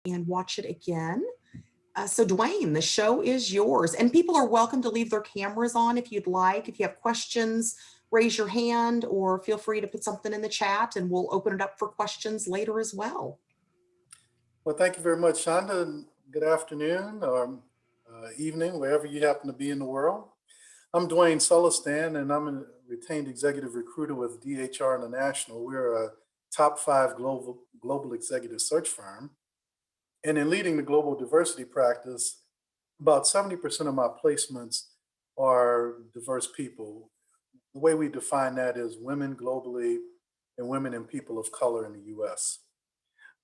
and watch it again. So, Dwayne, the show is yours. And people are welcome to leave their cameras on if you'd like. If you have questions, raise your hand or feel free to put something in the chat and we'll open it up for questions later as well. Well, thank you very much, Shonda. And good afternoon or evening, wherever you happen to be in the world. I'm Dwain Celistan, and I'm a retained executive recruiter with DHR International. We're a top 5 global executive search firm. And in leading the global diversity practice, about 70% of my placements are diverse people. The way we define that is women globally and women and people of color in the US.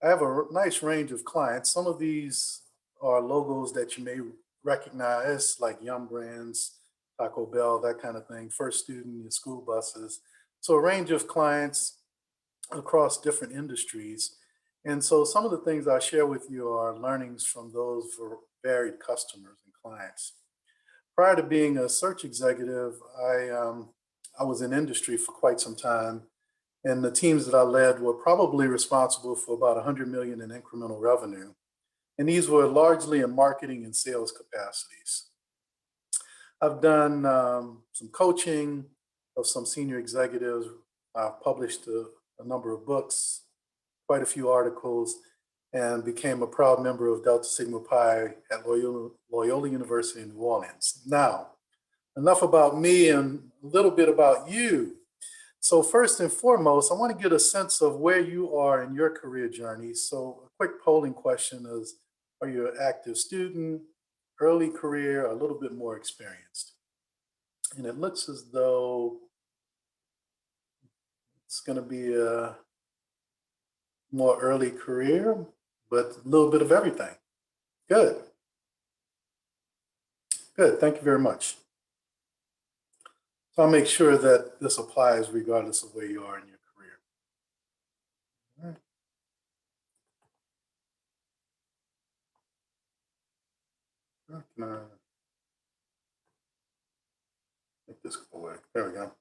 I have a nice range of clients. Some of these are logos that you may recognize, like Yum Brands, Taco Bell, that kind of thing, First Student, your school buses. So a range of clients across different industries. And so some of the things I share with you are learnings from those varied customers and clients. Prior to being a search executive, I was in industry for quite some time, and the teams that I led were probably responsible for about 100 million in incremental revenue. And these were largely in marketing and sales capacities. I've done some coaching of some senior executives. I've published a number of books, quite a few articles, and became a proud member of Delta Sigma Pi at Loyola University in New Orleans. Now, enough about me and a little bit about you. So first and foremost, I want to get a sense of where you are in your career journey. So a quick polling question is, are you an active student, early career, or a little bit more experienced? And it looks as though it's going to be a more early career, but a little bit of everything. Good. Good. Thank you very much. So I'll make sure that this applies regardless of where you are in your career. All right. Can I make this go away? There we go.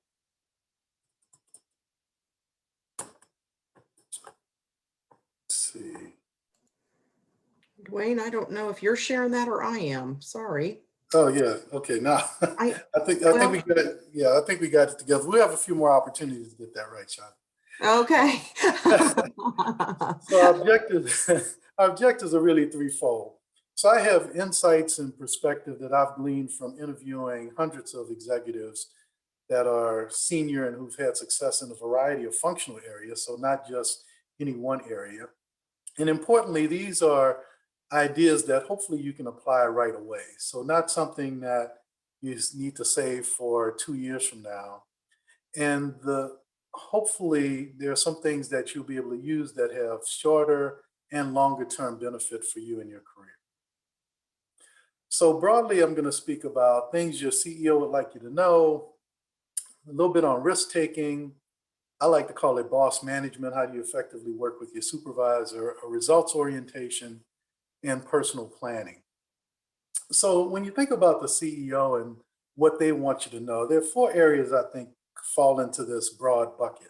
Let's see. Dwayne, I don't know if you're sharing that or I am. Sorry. Oh yeah. Okay. Now I I think we got it. Yeah, I think we got it together. We have a few more opportunities to get that right, Sean. okay. So our objectives are really threefold. So I have insights and perspective that I've gleaned from interviewing hundreds of executives that are senior and who've had success in a variety of functional areas. So not just any one area. And importantly, these are ideas that hopefully you can apply right away. So not something that you need to save for 2 years from now. And hopefully there are some things that you'll be able to use that have shorter and longer term benefit for you in your career. So broadly, I'm going to speak about things your CEO would like you to know, a little bit on risk taking. I like to call it boss management. How do you effectively work with your supervisor, a results orientation, and personal planning. So when you think about the CEO and what they want you to know, there are 4 areas I think fall into this broad bucket.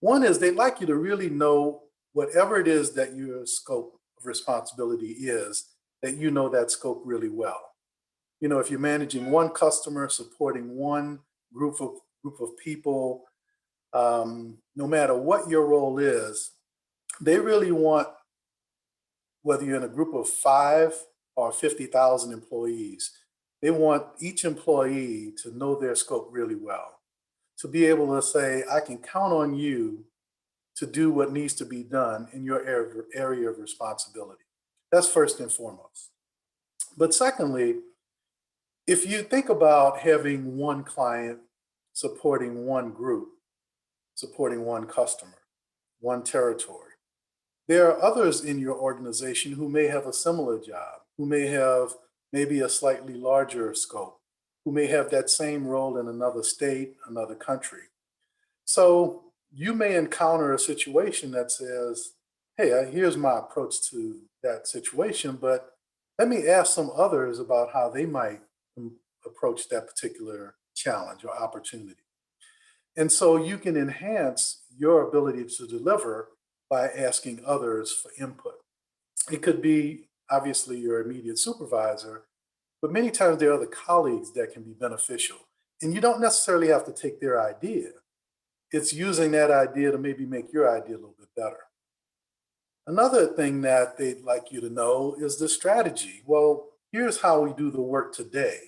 One is they'd like you to really know whatever it is that your scope of responsibility is, that you know that scope really well. You know, if you're managing one customer, supporting one group of people, no matter what your role is, they really want, whether you're in a group of 5 or 50,000 employees, they want each employee to know their scope really well, to be able to say, I can count on you to do what needs to be done in your area of responsibility. That's first and foremost. But secondly, if you think about having one client supporting one group, supporting one customer, one territory, there are others in your organization who may have a similar job, who may have maybe a slightly larger scope, who may have that same role in another state, another country. So you may encounter a situation that says, hey, here's my approach to that situation, but let me ask some others about how they might approach that particular challenge or opportunity. And so you can enhance your ability to deliver by asking others for input. It could be obviously your immediate supervisor, but many times there are other colleagues that can be beneficial. And you don't necessarily have to take their idea. It's using that idea to maybe make your idea a little bit better. Another thing that they'd like you to know is the strategy. Well, here's how we do the work today,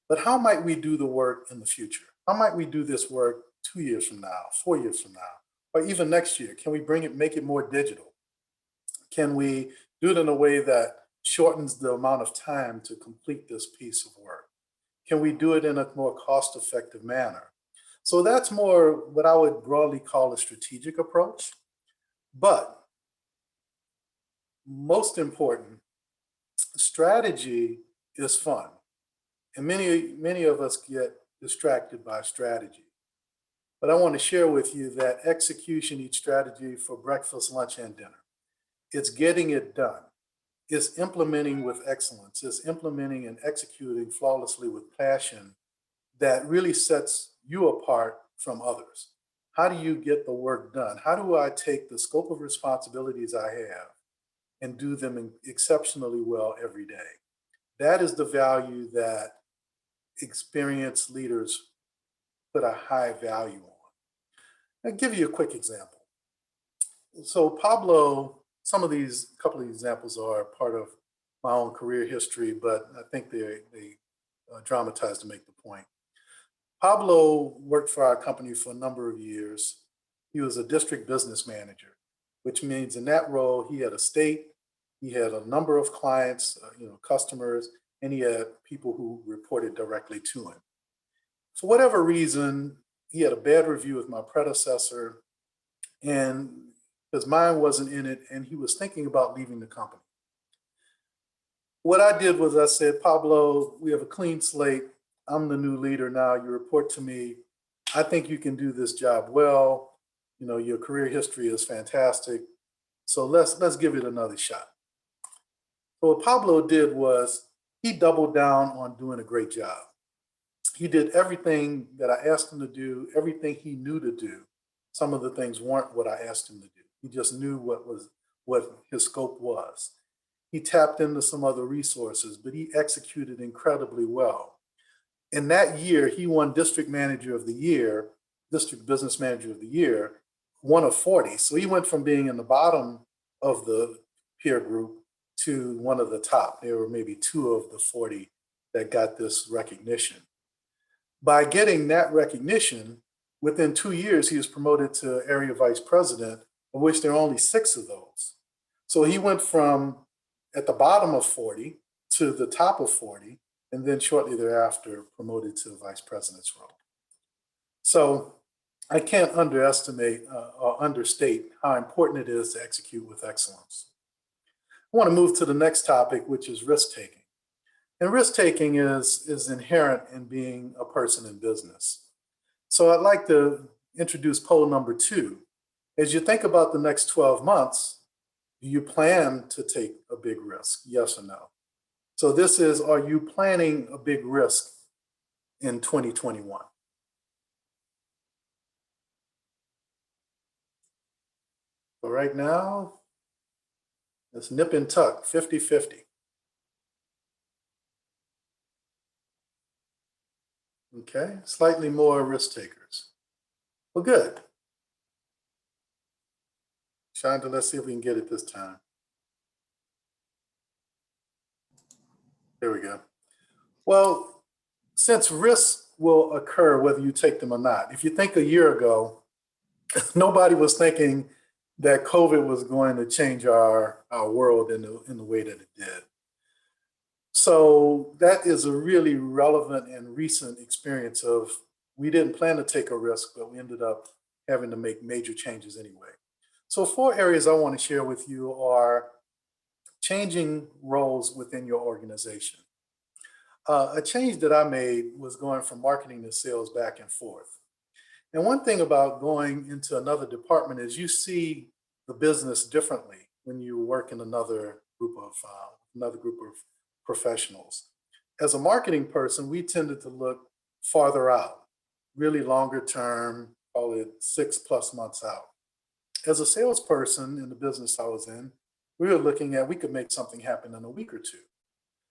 but how might we do the work in the future? How might we do this work 2 years from now, 4 years from now, or even next year? Can we make it more digital? Can we do it in a way that shortens the amount of time to complete this piece of work? Can we do it in a more cost-effective manner? So that's more what I would broadly call a strategic approach. But most important, strategy is fun. And many of us get distracted by strategy. But I want to share with you that execution each strategy for breakfast, lunch, and dinner. It's getting it done. It's implementing with excellence. It's implementing and executing flawlessly with passion that really sets you apart from others. How do you get the work done? How do I take the scope of responsibilities I have and do them exceptionally well every day? That is the value that experienced leaders put a high value on. I'll give you a quick example. So Pablo, couple of examples are part of my own career history, but I think they dramatize to make the point. Pablo worked for our company for a number of years. He was a district business manager, which means in that role, he had a state, he had a number of clients, customers, and he had people who reported directly to him. For whatever reason, he had a bad review with my predecessor, and his mind wasn't in it, and he was thinking about leaving the company. What I did was I said, Pablo, we have a clean slate. I'm the new leader now. You report to me. I think you can do this job well. Your career history is fantastic. So let's give it another shot. So what Pablo did was he doubled down on doing a great job. He did everything that I asked him to do, everything he knew to do. Some of the things weren't what I asked him to do. He just knew what his scope was. He tapped into some other resources, but he executed incredibly well. In that year, he won District Manager of the Year, District Business Manager of the Year, one of 40. So he went from being in the bottom of the peer group to one of the top. There were maybe 2 of the 40 that got this recognition. By getting that recognition, within 2 years, he was promoted to Area Vice President, of which there are only 6 of those. So he went from at the bottom of 40 to the top of 40, and then shortly thereafter promoted to the Vice President's role. So I can't underestimate or understate how important it is to execute with excellence. I want to move to the next topic, which is risk-taking. And risk-taking is inherent in being a person in business. So I'd like to introduce poll number 2. As you think about the next 12 months, do you plan to take a big risk? Yes or no? So this is, are you planning a big risk in 2021? So right now, it's nip and tuck, 50-50. Okay, slightly more risk takers. Well, good. Shonda, let's see if we can get it this time. There we go. Well, since risks will occur whether you take them or not, if you think a year ago, nobody was thinking that COVID was going to change our world in the way that it did. So that is a really relevant and recent experience of we didn't plan to take a risk, but we ended up having to make major changes anyway. So 4 areas I want to share with you are changing roles within your organization. A change that I made was going from marketing to sales back and forth. And one thing about going into another department is you see the business differently when you work in another group of professionals. As a marketing person, we tended to look farther out, really longer term, call it 6+ months out. As a salesperson in the business I was in, we were looking at we could make something happen in a week or two.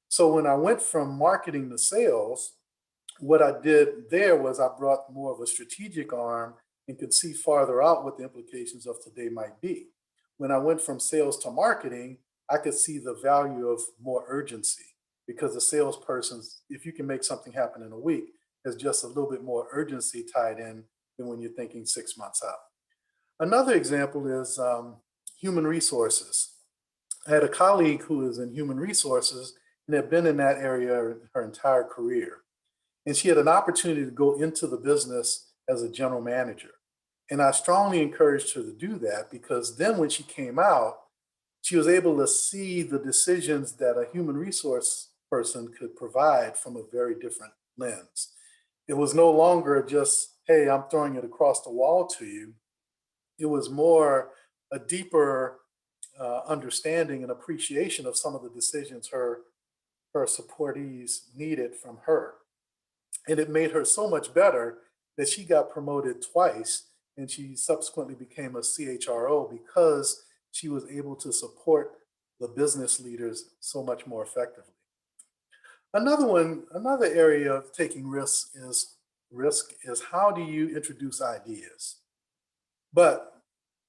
So when I went from marketing to sales, what I did there was I brought more of a strategic arm and could see farther out what the implications of today might be. When I went from sales to marketing, I could see the value of more urgency because the salesperson, if you can make something happen in a week, has just a little bit more urgency tied in than when you're thinking 6 months out. Another example is human resources. I had a colleague who is in human resources and had been in that area her entire career. And she had an opportunity to go into the business as a general manager. And I strongly encouraged her to do that because then when she came out, she was able to see the decisions that a human resource person could provide from a very different lens. It was no longer just, hey, I'm throwing it across the wall to you. It was more a deeper understanding and appreciation of some of the decisions her supportees needed from her. And it made her so much better that she got promoted twice and she subsequently became a CHRO because she was able to support the business leaders so much more effectively. Another area of taking risk is how do you introduce ideas? But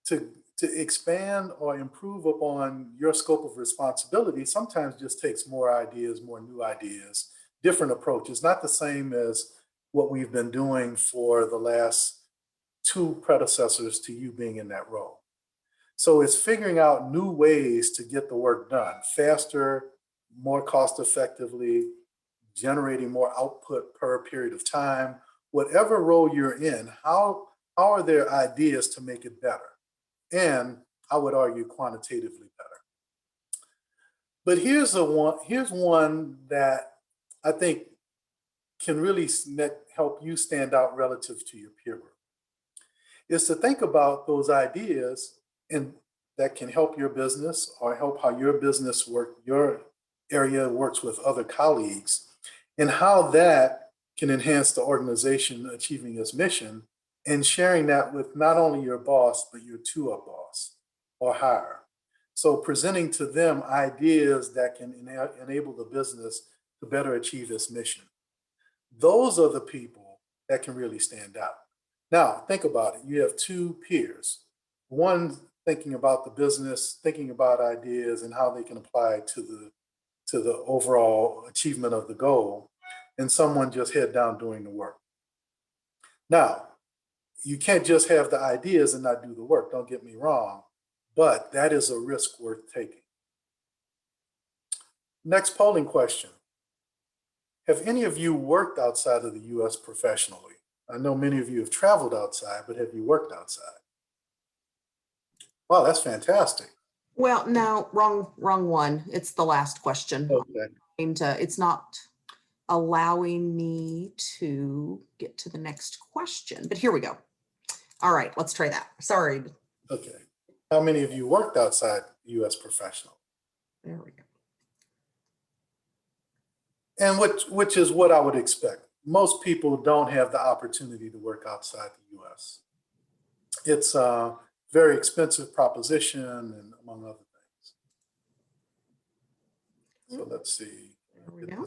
to expand or improve upon your scope of responsibility sometimes just takes more ideas, more new ideas, different approaches, not the same as what we've been doing for the last two predecessors to you being in that role. So it's figuring out new ways to get the work done faster, more cost effectively, generating more output per period of time. Whatever role you're in, how are there ideas to make it better? And I would argue quantitatively better. But here's one that I think can really help you stand out relative to your peer group. Is to think about those ideas and that can help your business or help how your area works with other colleagues, and how that can enhance the organization achieving its mission, and sharing that with not only your boss, but your two-up boss or higher. So presenting to them ideas that can enable the business to better achieve its mission. Those are the people that can really stand out. Now, think about it. You have two peers, one thinking about the business, thinking about ideas and how they can apply to the overall achievement of the goal, and someone just head down doing the work. Now, you can't just have the ideas and not do the work, don't get me wrong, but that is a risk worth taking. Next polling question. Have any of you worked outside of the US professionally? I know many of you have traveled outside, but have you worked outside? Wow, that's fantastic. Well, no, wrong one. It's the last question. Okay. It's not allowing me to get to the next question, but here we go. All right, let's try that. Sorry. Okay. How many of you worked outside US professional? There we go. And which is what I would expect. Most people don't have the opportunity to work outside the US. It's a very expensive proposition, and among other things. So let's see. There we go.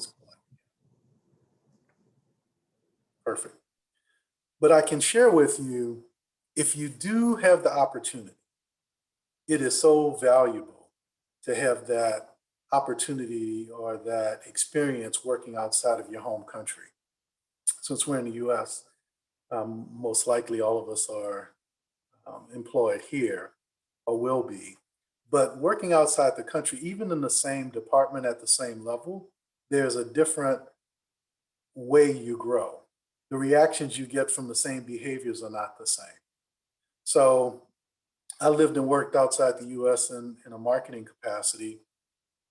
Perfect. But I can share with you, if you do have the opportunity, it is so valuable to have that opportunity or that experience working outside of your home country. Since we're in the US, most likely all of us are employed here or will be. But working outside the country, even in the same department at the same level, there's a different way you grow. The reactions you get from the same behaviors are not the same. So I lived and worked outside the US in a marketing capacity,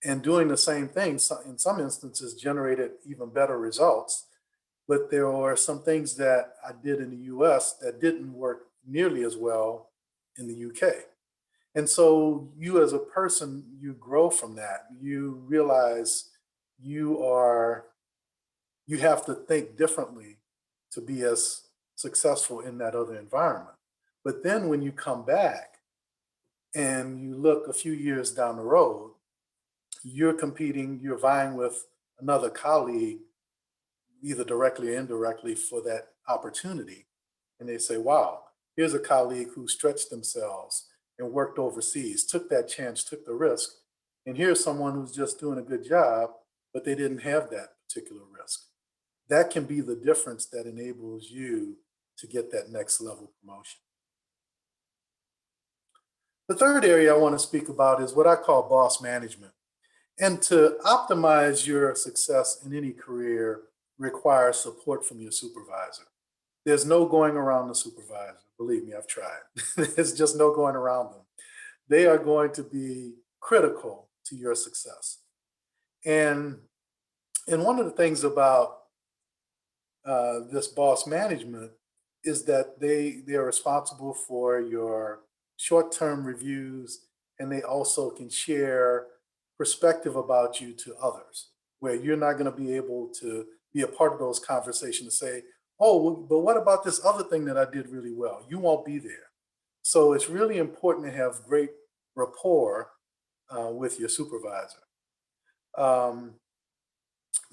and doing the same thing in some instances generated even better results. But there were some things that I did in the US that didn't work nearly as well in the UK. And so you as a person, you grow from that. You realize you have to think differently to be as successful in that other environment. But then when you come back and you look a few years down the road, you're competing, you're vying with another colleague, either directly or indirectly, for that opportunity. And they say, wow, here's a colleague who stretched themselves and worked overseas, took that chance, took the risk. And here's someone who's just doing a good job, but they didn't have that particular risk. That can be the difference that enables you to get that next level promotion. The third area I want to speak about is what I call boss management. And to optimize your success in any career requires support from your supervisor. There's no going around the supervisor. Believe me, I've tried. There's just no going around them. They are going to be critical to your success. And one of the things about this boss management is that they are responsible for your short-term reviews, and they also can share perspective about you to others, where you're not going to be able to be a part of those conversations and say, oh, well, but what about this other thing that I did really well? You won't be there. So it's really important to have great rapport with your supervisor. The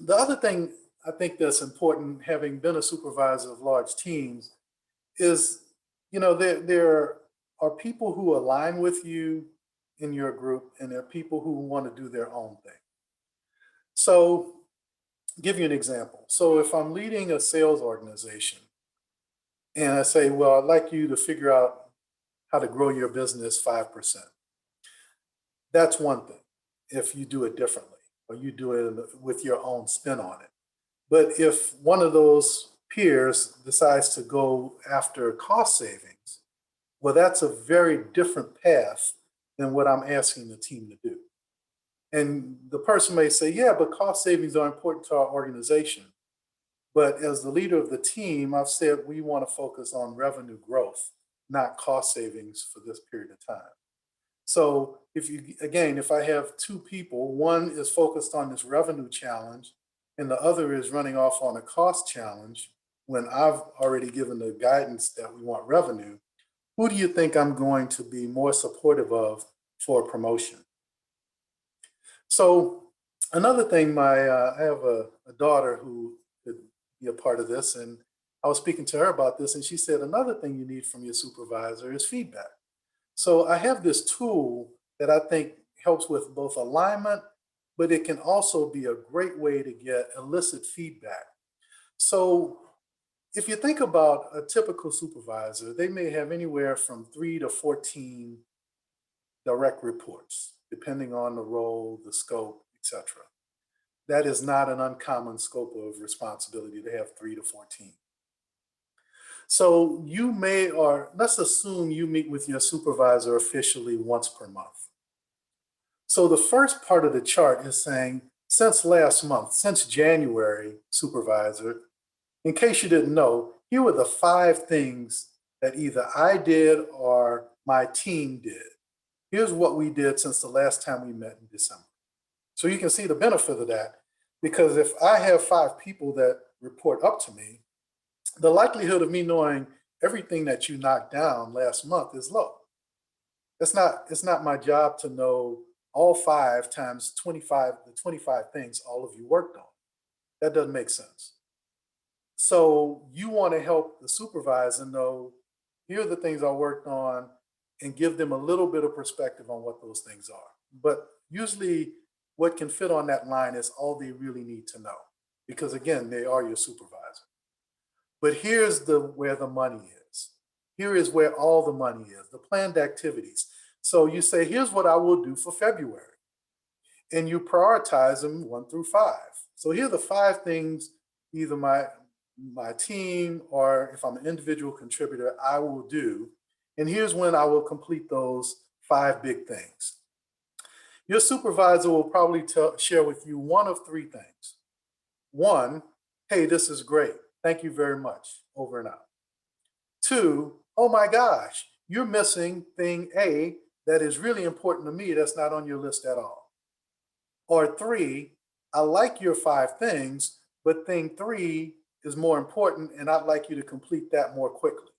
other thing I think that's important, having been a supervisor of large teams, is, there are people who align with you in your group, and there are people who want to do their own thing. So, give you an example. So if I'm leading a sales organization and I say, well, I'd like you to figure out how to grow your business 5%. That's one thing if you do it differently or you do it with your own spin on it. But if one of those peers decides to go after cost savings, well, that's a very different path than what I'm asking the team to do. And the person may say, yeah, but cost savings are important to our organization. But as the leader of the team, I've said we want to focus on revenue growth, not cost savings for this period of time. So if I have two people, one is focused on this revenue challenge and the other is running off on a cost challenge, when I've already given the guidance that we want revenue, who do you think I'm going to be more supportive of for a promotion? So another thing, I have a daughter who could be a part of this, and I was speaking to her about this, and she said another thing you need from your supervisor is feedback. So I have this tool that I think helps with both alignment, but it can also be a great way to get illicit feedback. So if you think about a typical supervisor, they may have anywhere from 3 to 14 direct reports, depending on the role, the scope, etc. That is not an uncommon scope of responsibility to have 3 to 14. So you may, or let's assume you meet with your supervisor officially once per month. So the first part of the chart is saying, since last month, since January, supervisor, in case you didn't know, here were the 5 things that either I did or my team did. Here's what we did since the last time we met in December. So you can see the benefit of that, because if I have 5 people that report up to me, the likelihood of me knowing everything that you knocked down last month is low. It's not my job to know all 5 times 25, the 25 things all of you worked on. That doesn't make sense. So you want to help the supervisor know, here are the things I worked on, and give them a little bit of perspective on what those things are. But usually what can fit on that line is all they really need to know, because again, they are your supervisor. But here's where the money is. Here is where all the money is, the planned activities. So you say, here's what I will do for February. And you prioritize them 1 through 5. So here are the 5 things either my team, or if I'm an individual contributor, I will do. And here's when I will complete those 5 big things. Your supervisor will probably share with you one of 3 things. 1, hey, this is great. Thank you very much. Over and out. 2, oh my gosh, you're missing thing A that is really important to me that's not on your list at all. Or 3, I like your 5 things, but thing 3 is more important and I'd like you to complete that more quickly.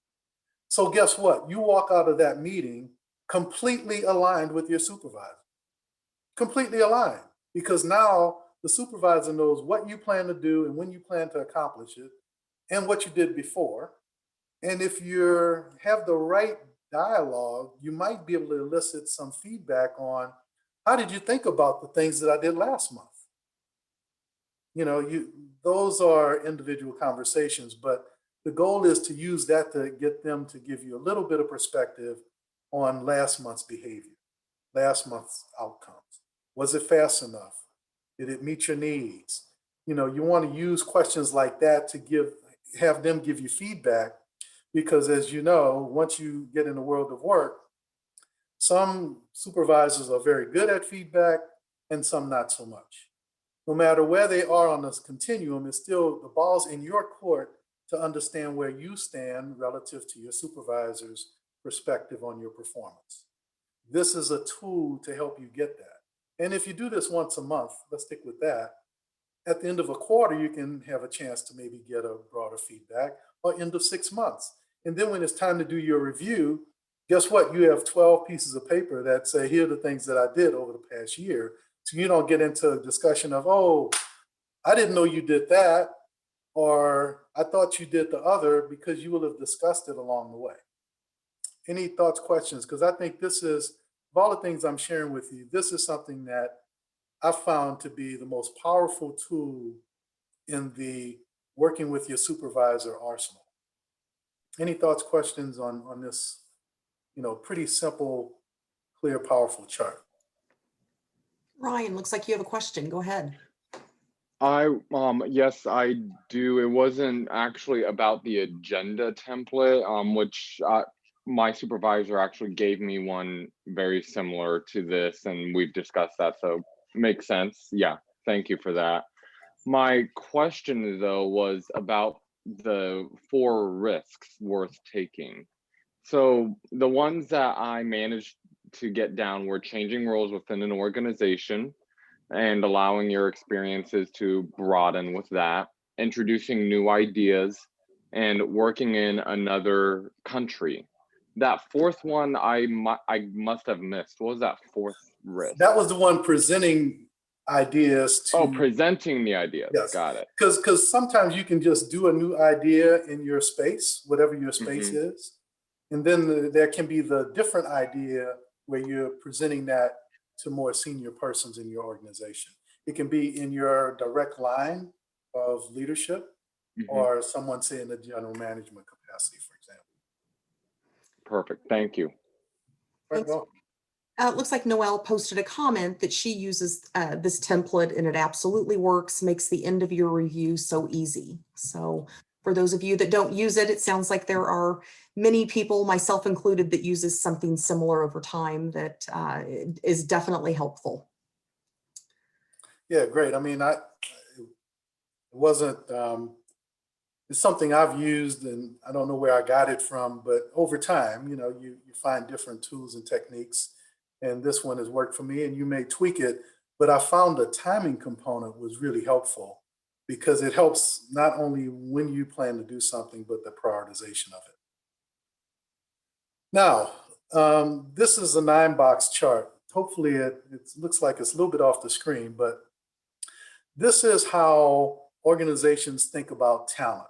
So guess what? You walk out of that meeting completely aligned with your supervisor. Completely aligned. Because now the supervisor knows what you plan to do and when you plan to accomplish it and what you did before. And if you have the right dialogue, you might be able to elicit some feedback on how did you think about the things that I did last month? Those are individual conversations, but the goal is to use that to get them to give you a little bit of perspective on last month's behavior, last month's outcomes. Was it fast enough? Did it meet your needs? You want to use questions like that to have them give you feedback, because as you know, once you get in the world of work, some supervisors are very good at feedback and some not so much. No matter where they are on this continuum, it's still the ball's in your court to understand where you stand relative to your supervisor's perspective on your performance. This is a tool to help you get that. And if you do this once a month, let's stick with that. At the end of a quarter, you can have a chance to maybe get a broader feedback, or end of 6 months. And then when it's time to do your review, guess what? You have 12 pieces of paper that say, here are the things that I did over the past year. So you don't get into a discussion of, oh, I didn't know you did that, or I thought you did the other, because you will have discussed it along the way. Any thoughts, questions? Because I think this is, of all the things I'm sharing with you, this is something that I found to be the most powerful tool in the working with your supervisor arsenal. Any thoughts, questions on this, pretty simple, clear, powerful chart? Ryan, looks like you have a question. Go ahead. Yes, I do. It wasn't actually about the agenda template, which my supervisor actually gave me one very similar to this, and we've discussed that, so makes sense. Yeah, thank you for that. My question though was about the 4 risks worth taking. So the ones that I managed to get down were changing roles within an organization and allowing your experiences to broaden with that, introducing new ideas, and working in another country. That 4th one I must have missed. What was that 4th risk? That was the one presenting ideas to. Oh, presenting the ideas. Yes. Got it. Because sometimes you can just do a new idea in your space, whatever your space is. And then there can be the different idea where you're presenting that to more senior persons in your organization. It can be in your direct line of leadership, or someone, say, in the general management capacity, for example. Perfect. Thank you. Right, well. It looks like Noelle posted a comment that she uses this template and it absolutely works, makes the end of your review so easy. So for those of you that don't use it, it sounds like there are many people, myself included, that uses something similar over time that is definitely helpful. Yeah, great. I mean, it wasn't, it's something I've used, and I don't know where I got it from, but over time, you find different tools and techniques, and this one has worked for me, and you may tweak it, but I found the timing component was really helpful, because it helps not only when you plan to do something, but the prioritization of it. Now, this is a 9-box chart. Hopefully it looks like it's a little bit off the screen, but this is how organizations think about talent.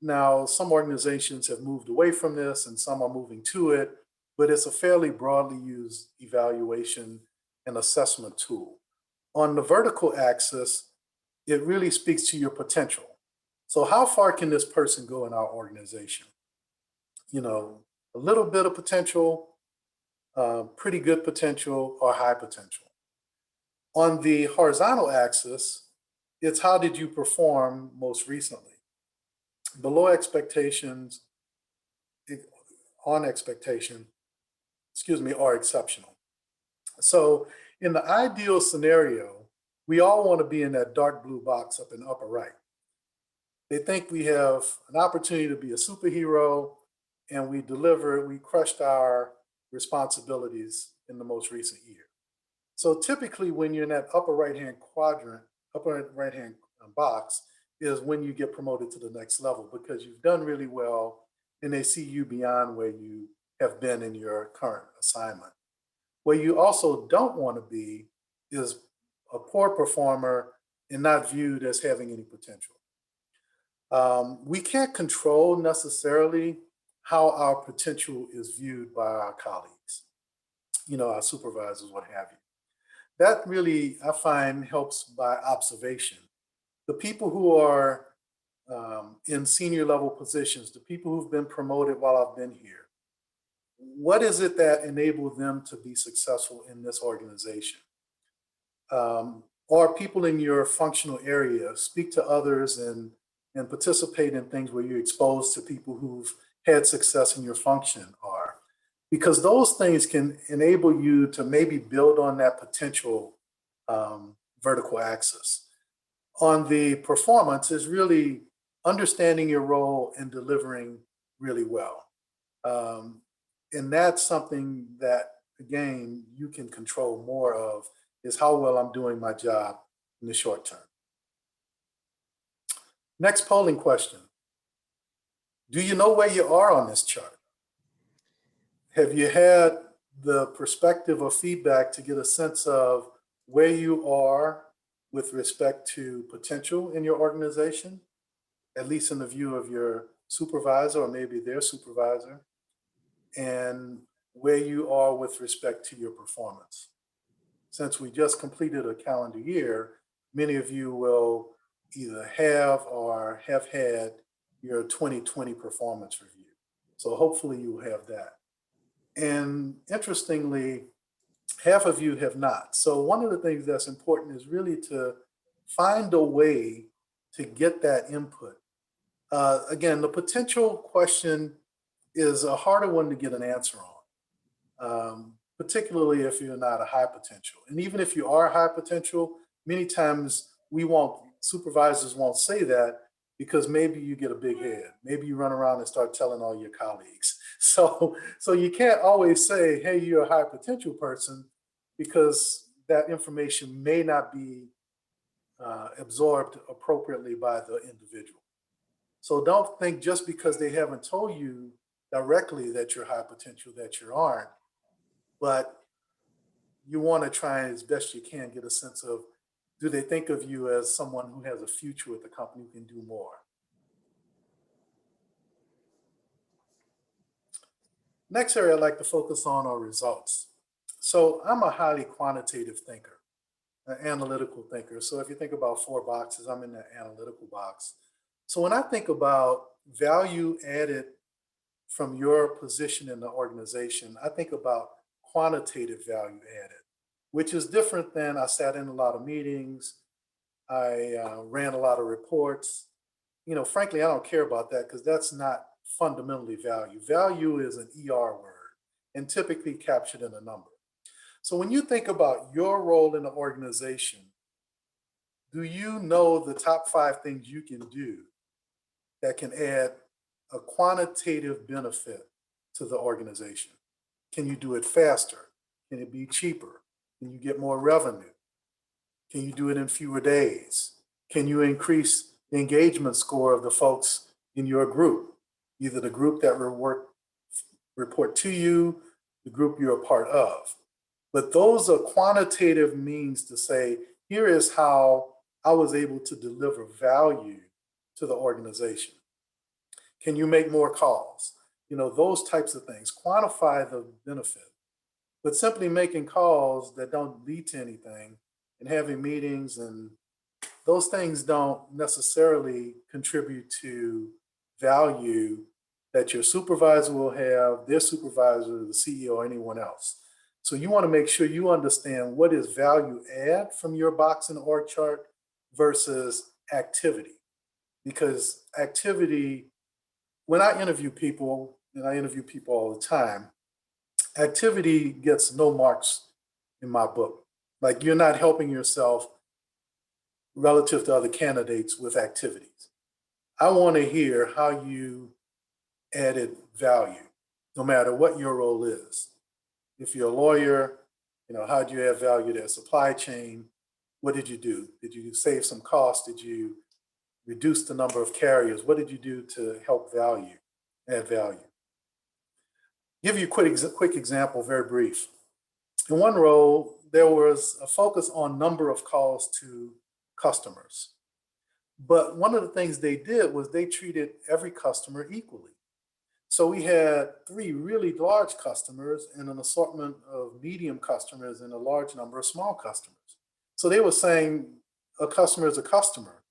Now, some organizations have moved away from this and some are moving to it, but it's a fairly broadly used evaluation and assessment tool. On the vertical axis, it really speaks to your potential. So how far can this person go in our organization? A little bit of potential, pretty good potential, or high potential. On the horizontal axis, it's how did you perform most recently? Below expectations, on expectation, are exceptional. So in the ideal scenario, we all want to be in that dark blue box up in the upper right. They think we have an opportunity to be a superhero, and we crushed our responsibilities in the most recent year. So typically when you're in that upper right-hand quadrant, upper right-hand box, is when you get promoted to the next level, because you've done really well and they see you beyond where you have been in your current assignment. Where you also don't want to be is a poor performer and not viewed as having any potential. We can't control necessarily how our potential is viewed by our colleagues, our supervisors, what have you. That really, I find, helps by observation. The people who are in senior level positions, the people who've been promoted while I've been here, what is it that enabled them to be successful in this organization? Or people in your functional area, speak to others and participate in things where you're exposed to people who've had success in your function are. Because those things can enable you to maybe build on that potential vertical axis. On the performance is really understanding your role and delivering really well. And that's something that, again, you can control more of, is how well I'm doing my job in the short term. Next polling question. Do you know where you are on this chart? Have you had the perspective or feedback to get a sense of where you are with respect to potential in your organization, at least in the view of your supervisor or maybe their supervisor, and where you are with respect to your performance? Since we just completed a calendar year, many of you will either have or have had your 2020 performance review. So hopefully you will have that. And interestingly, half of you have not. So one of the things that's important is really to find a way to get that input. Again, the potential question is a harder one to get an answer on, particularly if you're not a high potential. And even if you are high potential, many times supervisors won't say that because maybe you get a big head. Maybe you run around and start telling all your colleagues. So you can't always say, hey, you're a high potential person, because that information may not be absorbed appropriately by the individual. So don't think just because they haven't told you directly that you're high potential that you aren't, but you want to try as best you can get a sense of, do they think of you as someone who has a future with the company, who can do more? Next area I'd like to focus on are results. So I'm a highly quantitative thinker, an analytical thinker. So if you think about 4 boxes, I'm in the analytical box. So when I think about value added from your position in the organization, I think about quantitative value added, which is different than I sat in a lot of meetings, I ran a lot of reports. Frankly, I don't care about that because that's not fundamentally value. Value is an ER word and typically captured in a number. So when you think about your role in the organization, do you know the top 5 things you can do that can add a quantitative benefit to the organization? Can you do it faster? Can it be cheaper? Can you get more revenue? Can you do it in fewer days? Can you increase the engagement score of the folks in your group, either the group that report to you, the group you're a part of? But those are quantitative means to say, here is how I was able to deliver value to the organization. Can you make more calls? Those types of things. Quantify the benefit. But simply making calls that don't lead to anything and having meetings, and those things don't necessarily contribute to value that your supervisor will have, their supervisor, the CEO, or anyone else. So you want to make sure you understand what is value add from your box in the org chart versus activity. Because activity, when I interview people, and I interview people all the time, activity gets no marks in my book. Like, you're not helping yourself relative to other candidates with activities. I want to hear how you added value, no matter what your role is. If you're a lawyer, how did you add value to their supply chain? What did you do? Did you save some costs? Did you reduce the number of carriers? What did you do to help add value? give you a quick example, very brief. In one role, there was a focus on number of calls to customers. But one of the things they did was they treated every customer equally. So we had 3 really large customers and an assortment of medium customers and a large number of small customers. So they were saying a customer is a customer.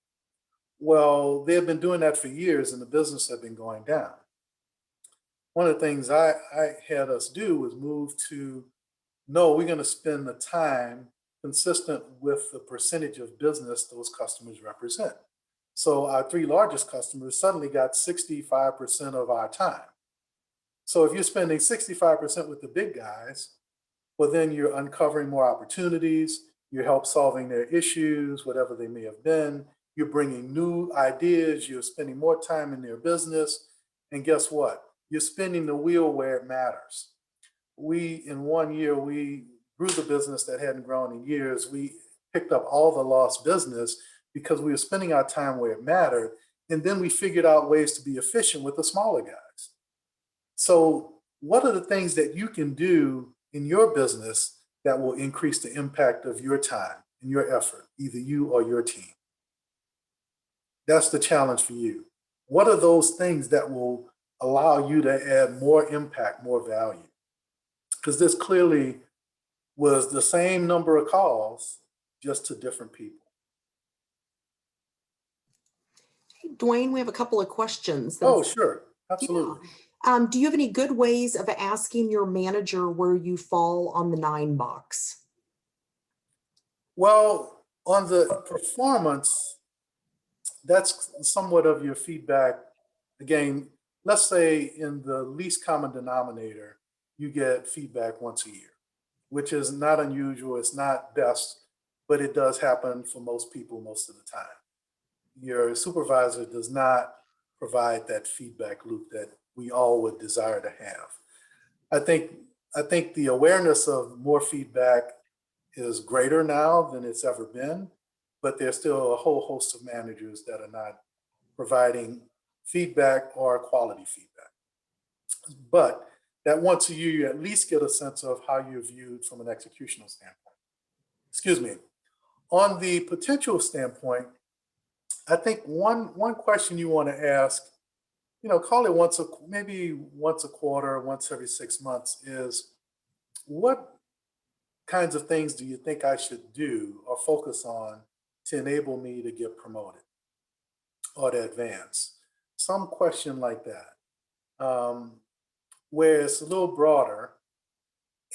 Well, they had been doing that for years and the business had been going down. One of the things I had us do was move to, no, we're going to spend the time consistent with the percentage of business those customers represent. So our 3 largest customers suddenly got 65% of our time. So if you're spending 65% with the big guys, well, then you're uncovering more opportunities, you help solving their issues, whatever they may have been, you're bringing new ideas, you're spending more time in their business, and guess what? You're spinning the wheel where it matters. In 1 year, we grew the business that hadn't grown in years. We picked up all the lost business because we were spending our time where it mattered. And then we figured out ways to be efficient with the smaller guys. So what are the things that you can do in your business that will increase the impact of your time and your effort, either you or your team? That's the challenge for you. What are those things that will allow you to add more impact, more value? Because this clearly was the same number of calls, just to different people. Dwain, we have a couple of questions. Oh, sure. Absolutely. Yeah. Do you have any good ways of asking your manager where you fall on the 9 box? Well, on the performance, that's somewhat of your feedback. Again, let's say in the least common denominator, you get feedback once a year, which is not unusual. It's not best, but it does happen for most people most of the time. Your supervisor does not provide that feedback loop that we all would desire to have. I think the awareness of more feedback is greater now than it's ever been, but there's still a whole host of managers that are not providing feedback or quality feedback. But that once a year, you at least get a sense of how you're viewed from an executional standpoint. Excuse me. On the potential standpoint, I think one question you want to ask, call it maybe once a quarter, once every 6 months, is what kinds of things do you think I should do or focus on to enable me to get promoted or to advance? Some question like that, where it's a little broader,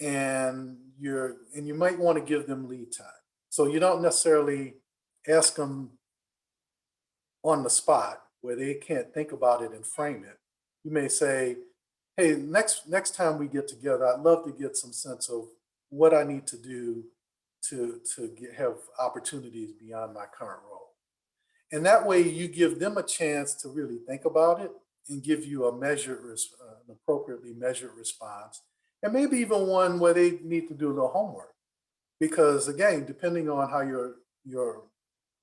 and you might want to give them lead time. So you don't necessarily ask them on the spot where they can't think about it and frame it. You may say, hey, next time we get together, I'd love to get some sense of what I need to do to have opportunities beyond my current role. And that way you give them a chance to really think about it and give you an appropriately measured response. And maybe even one where they need to do a little homework. Because again, depending on how your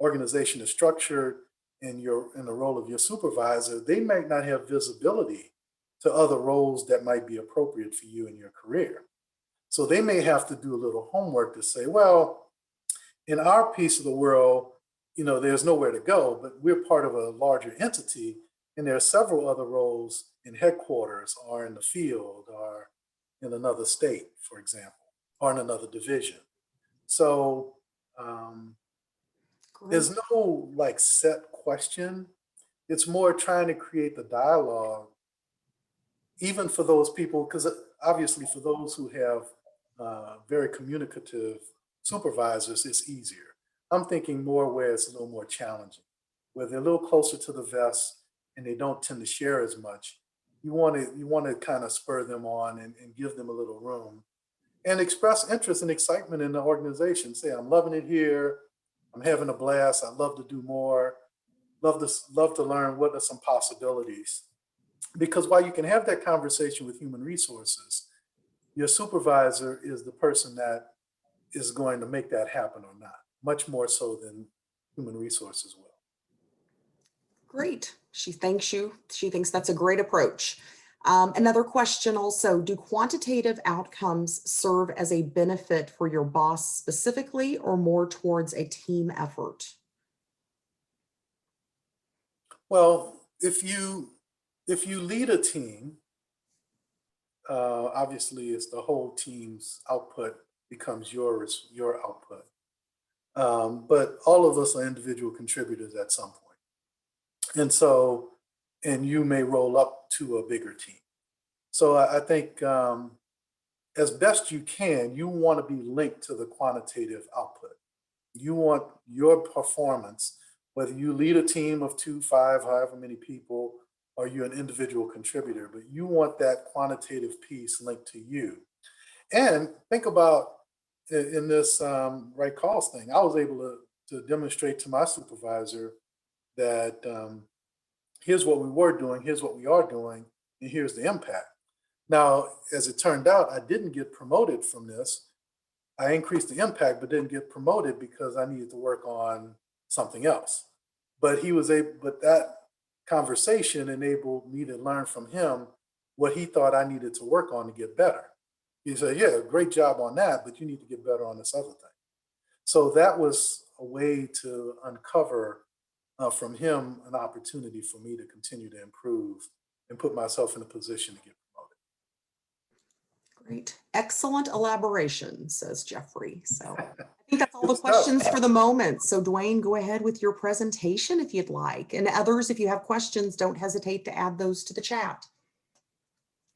organization is structured and you're in the role of your supervisor, they might not have visibility to other roles that might be appropriate for you in your career. So they may have to do a little homework to say, well, in our piece of the world, there's nowhere to go, but we're part of a larger entity, and there are several other roles in headquarters or in the field or in another state, for example, or in another division. So there's no set question. It's more trying to create the dialogue, even for those people, because obviously for those who have very communicative supervisors, it's easier. I'm thinking more where it's a little more challenging, where they're a little closer to the vest and they don't tend to share as much. You want to kind of spur them on and give them a little room and express interest and excitement in the organization. Say, I'm loving it here. I'm having a blast. I'd love to do more. Love to learn what are some possibilities. Because while you can have that conversation with human resources, your supervisor is the person that is going to make that happen or not, much more so than human resources will. Great. She thanks you. She thinks that's a great approach. Another question also, do quantitative outcomes serve as a benefit for your boss specifically or more towards a team effort? Well, if you lead a team, obviously it's the whole team's output becomes your output. But all of us are individual contributors at some point. And so, and you may roll up to a bigger team. So I think as best you can, you want to be linked to the quantitative output. You want your performance, whether you lead a team of 2, 5, however many people, or you're an individual contributor, but you want that quantitative piece linked to you. And think about in this right calls thing, I was able to demonstrate to my supervisor that here's what we were doing, here's what we are doing, and here's the impact. Now, as it turned out, I didn't get promoted from this. I increased the impact, but didn't get promoted because I needed to work on something else. But but that conversation enabled me to learn from him what he thought I needed to work on to get better. He said, yeah, great job on that, but you need to get better on this other thing. So that was a way to uncover from him an opportunity for me to continue to improve and put myself in a position to get promoted. Great. Excellent elaboration, says Jeffrey. So I think that's all Good the stuff. questions for the moment. So Dwain, go ahead with your presentation if you'd like. And others, if you have questions, don't hesitate to add those to the chat.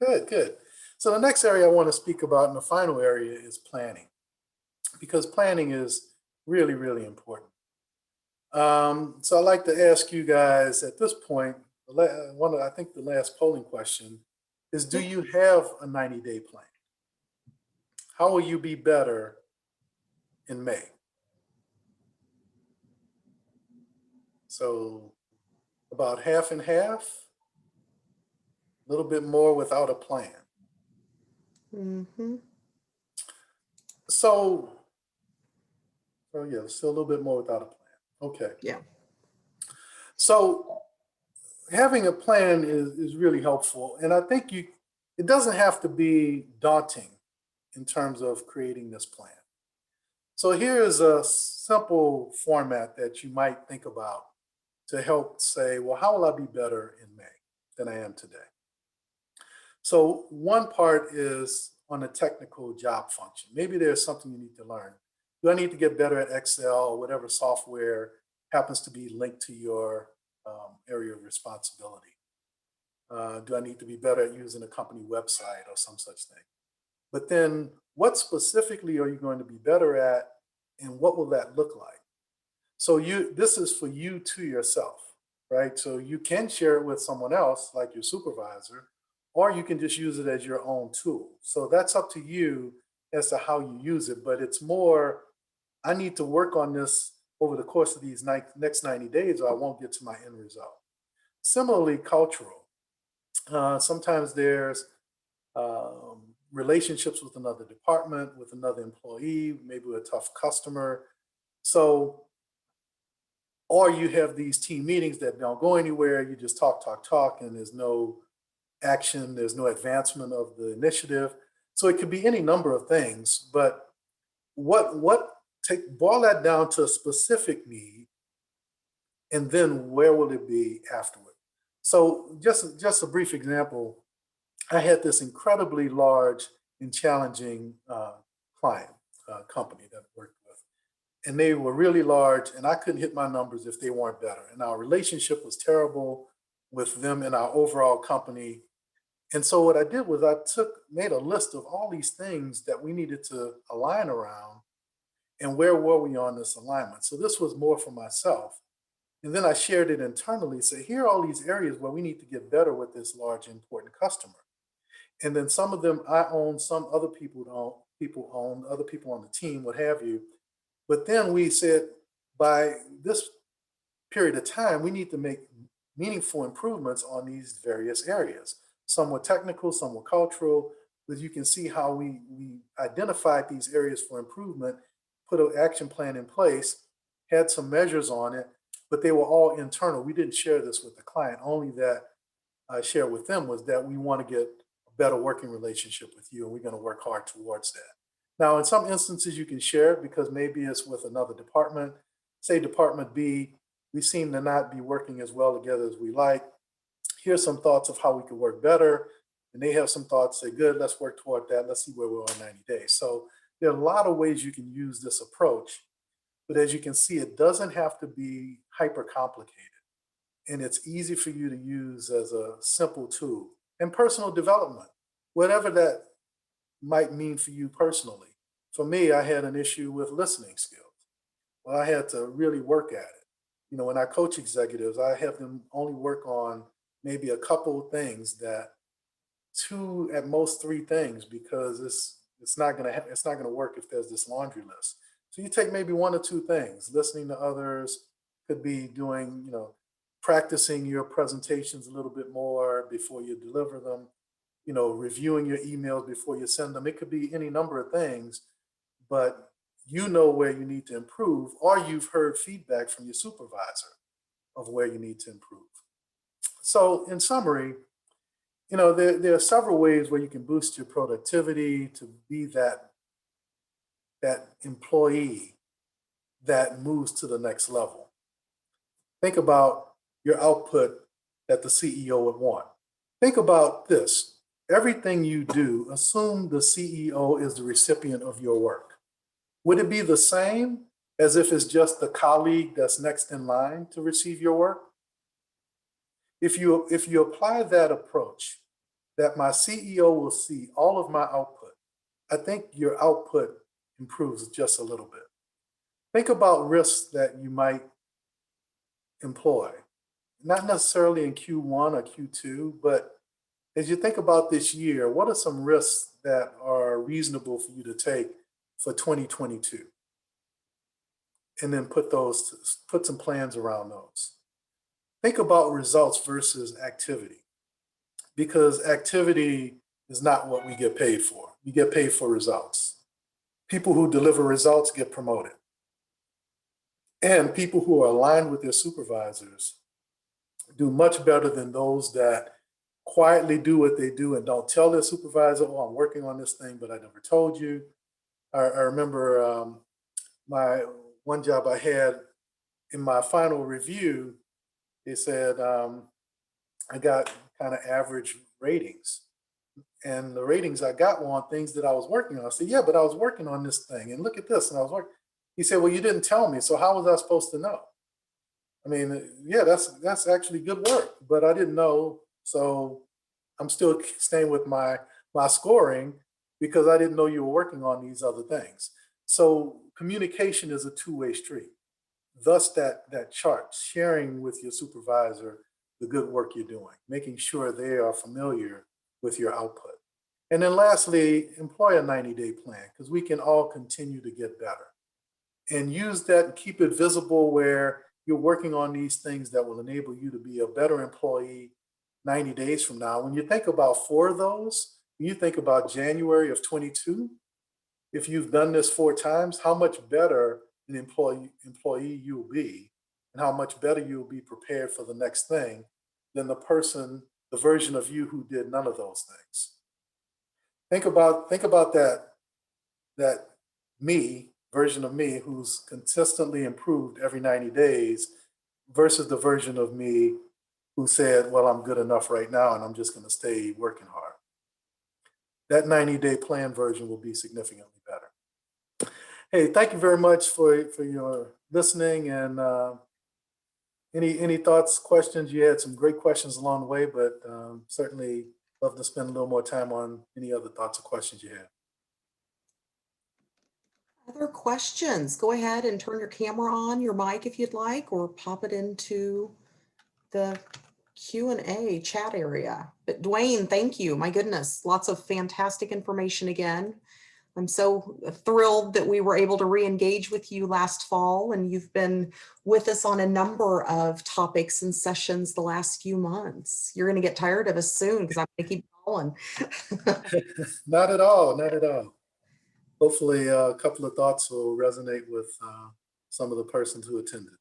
Good, good. So the next area I want to speak about, and the final area, is planning, because planning is really, really important. So I'd like to ask you guys at this point, I think the last polling question is, do you have a 90-day plan? How will you be better in May? So about half and half, a little bit more without a plan. Mm-hmm. So yeah, still a little bit more without a plan. Okay. Yeah. So having a plan is really helpful. And I think it doesn't have to be daunting in terms of creating this plan. So here is a simple format that you might think about to help say, well, how will I be better in May than I am today? So one part is on a technical job function. Maybe there's something you need to learn. Do I need to get better at Excel or whatever software happens to be linked to your area of responsibility? Do I need to be better at using a company website or some such thing? But then what specifically are you going to be better at, and what will that look like? So this is for you to yourself, right? So you can share it with someone else, like your supervisor, or you can just use it as your own tool. So that's up to you as to how you use it, but it's more, I need to work on this over the course of these next 90 days or I won't get to my end result. Similarly, cultural. Sometimes there's relationships with another department, with another employee, maybe with a tough customer. So, or you have these team meetings that don't go anywhere. You just talk, and there's no action, there's no advancement of the initiative. So it could be any number of things, but boil that down to a specific need, and then where will it be afterward? So just a brief example, I had this incredibly large and challenging client company that I worked with, and they were really large, and I couldn't hit my numbers if they weren't better. And our relationship was terrible with them and our overall company. And so what I did was made a list of all these things that we needed to align around, and where were we on this alignment. So this was more for myself. And then I shared it internally, say, here are all these areas where we need to get better with this large, important customer. And then some of them I own, some other people own, other people on the team, what have you. But then we said, by this period of time, we need to make meaningful improvements on these various areas. Some were technical, some were cultural, but you can see how we identified these areas for improvement, put an action plan in place, had some measures on it, but they were all internal. We didn't share this with the client, only that I shared with them was that we want to get a better working relationship with you, and we're going to work hard towards that. Now, in some instances, you can share it because maybe it's with another department. Say Department B, we seem to not be working as well together as we like. Here's some thoughts of how we could work better. And they have some thoughts, say, good, let's work toward that. Let's see where we're on 90 days. So there are a lot of ways you can use this approach. But as you can see, it doesn't have to be hyper complicated. And it's easy for you to use as a simple tool. And personal development, whatever that might mean for you personally. For me, I had an issue with listening skills. Well, I had to really work at it. You know, when I coach executives, I have them only work on maybe a couple of things, that two at most three things, because it's not gonna work if there's this laundry list. So you take maybe one or two things. Listening to others, could be doing, practicing your presentations a little bit more before you deliver them, reviewing your emails before you send them. It could be any number of things, but you know where you need to improve, or you've heard feedback from your supervisor of where you need to improve. So, in summary, there are several ways where you can boost your productivity to be that employee that moves to the next level. Think about your output that the CEO would want. Think about this. Everything you do, assume the CEO is the recipient of your work. Would it be the same as if it's just the colleague that's next in line to receive your work? If you apply that approach, that my CEO will see all of my output, I think your output improves just a little bit. Think about risks that you might employ, not necessarily in Q1 or Q2, but as you think about this year, what are some risks that are reasonable for you to take for 2022? And then put some plans around those. Think about results versus activity, because activity is not what we get paid for. We get paid for results. People who deliver results get promoted. And people who are aligned with their supervisors do much better than those that quietly do what they do and don't tell their supervisor, oh, I'm working on this thing, but I never told you. I remember my one job I had, in my final review, they said I got kind of average ratings. And the ratings I got were on things that I was working on. I said, yeah, but I was working on this thing. And look at this. And I was working. He said, well, you didn't tell me. So how was I supposed to know? I mean, yeah, that's actually good work, but I didn't know. So I'm still staying with my scoring because I didn't know you were working on these other things. So communication is a two-way street. Thus that chart, sharing with your supervisor the good work you're doing, making sure they are familiar with your output. And then lastly, employ a 90-day plan, because we can all continue to get better. And use that and keep it visible where you're working on these things that will enable you to be a better employee 90 days from now. When you think about 4 of those, when you think about January of 22, if you've done this 4 times, how much better an employee you'll be, and how much better you'll be prepared for the next thing than the version of you who did none of those things. Think about that version of me who's consistently improved every 90 days versus the version of me who said, well, I'm good enough right now and I'm just going to stay working hard. That 90-day plan version will be significantly better. Hey, thank you very much for your listening, and any thoughts, questions? You had some great questions along the way, but certainly love to spend a little more time on any other thoughts or questions you have. Other questions? Go ahead and turn your camera on, your mic if you'd like, or pop it into the Q&A chat area. But Dwain, thank you. My goodness, lots of fantastic information again. I'm so thrilled that we were able to re-engage with you last fall, and you've been with us on a number of topics and sessions the last few months. You're going to get tired of us soon because I'm going to keep calling. Not at all, not at all. Hopefully a couple of thoughts will resonate with some of the persons who attended.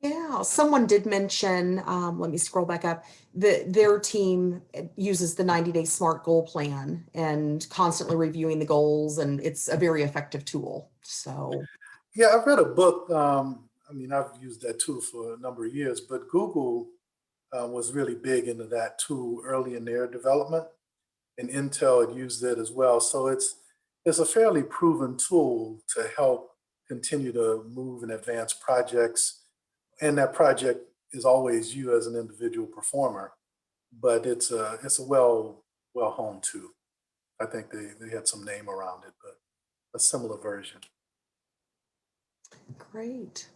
Yeah, someone did mention, let me scroll back up, that their team uses the 90-day SMART goal plan and constantly reviewing the goals, and it's a very effective tool. So, Yeah, I've read a book. I mean, I've used that tool for a number of years, but Google was really big into that tool early in their development, and Intel had used it as well. So it's a fairly proven tool to help continue to move and advance projects. And that project is always you as an individual performer, but it's a well honed tool. I think they had some name around it, but a similar version. great.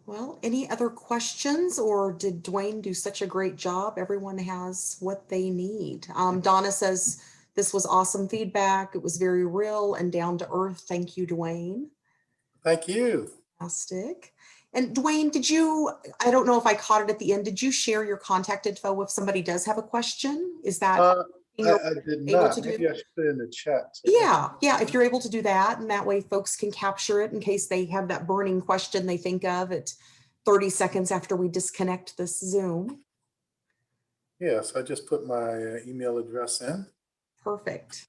Well, any other questions, or did Dwayne do such a great job? Everyone has what they need. Donna says, this was awesome feedback. It was very real and down to earth. Thank you, Dwayne. Thank you. Fantastic. And Dwayne, I don't know if I caught it at the end, did you share your contact info if somebody does have a question? Is that Uh, you're I did able not. to do? Maybe I should put it in the chat. So Yeah, if you're able to do that, and that way folks can capture it in case they have that burning question they think of at 30 seconds after we disconnect this Zoom. yes, I just put my email address in. Perfect.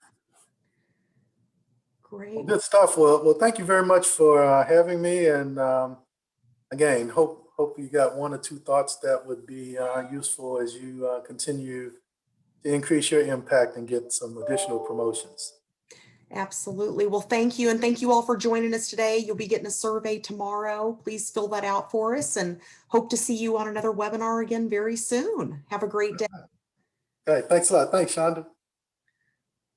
Great. Good stuff. Well, thank you very much for having me. And again, hope you got one or two thoughts that would be useful as you continue to increase your impact and get some additional promotions. Absolutely. Well, thank you. And thank you all for joining us today. You'll be getting a survey tomorrow. Please fill that out for us, and hope to see you on another webinar again very soon. Have a great day. All right. Thanks a lot. Thanks, Shonda.